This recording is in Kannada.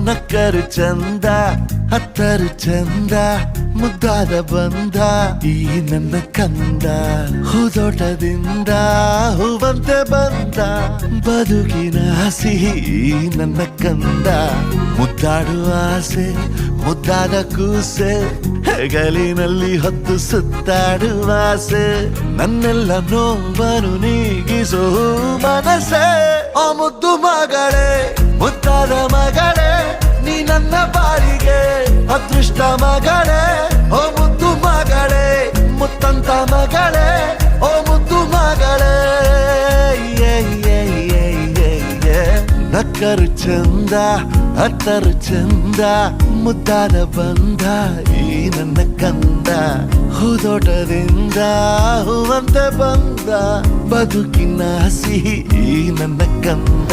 ನಕ್ಕರು ಚಂದ ಹತ್ತರು ಚಂದ ಮುದ್ದಾದ ಬಂದ ಈ ನನ್ನ ಕಂದ ಹೂದೋಟದಿಂದ ಹೂವಂತೆ ಬಂದ ಬದುಕಿನ ಸಿಹಿ ನನ್ನ ಕಂದ ಮುದ್ದಾಡುವ ಆಸೆ ಮುದ್ದಾದ ಕೂಸೆ ಹೆಗಲಿನಲ್ಲಿ ಹೊತ್ತು ಸುತ್ತಾಡುವ ಆಸೆ ನನ್ನೆಲ್ಲ ನೋವನ್ನು ನೀಗಿಸೋ ಮನಸ್ಸೆ ಆ ಮುದ್ದು ಮಗಳೇ ಮುದ್ದಾದ ಮಗಳೇ ನೀ ನನ್ನ ಬಾಳಿಗೆ ಅದೃಷ್ಟ ಮಗಳೇ ಓ ಮುದ್ದು ಮಗಳೇ ಮುತ್ತಂತ ಮಗಳೇ ಓ ಮುದ್ದು ಮಗಳೇ ನಕ್ಕರು ಚಂದ ಹತ್ತರು ಚಂದ ಮುದ್ದಾದ ಬಂದ ಈ ನನ್ನ ಕಂದ ಹೂದೋಟದಿಂದ ಹೂವಂತೆ ಬಂದ ಬದುಕಿನ ಸಿಹಿ ಈ ನನ್ನ ಕಂದ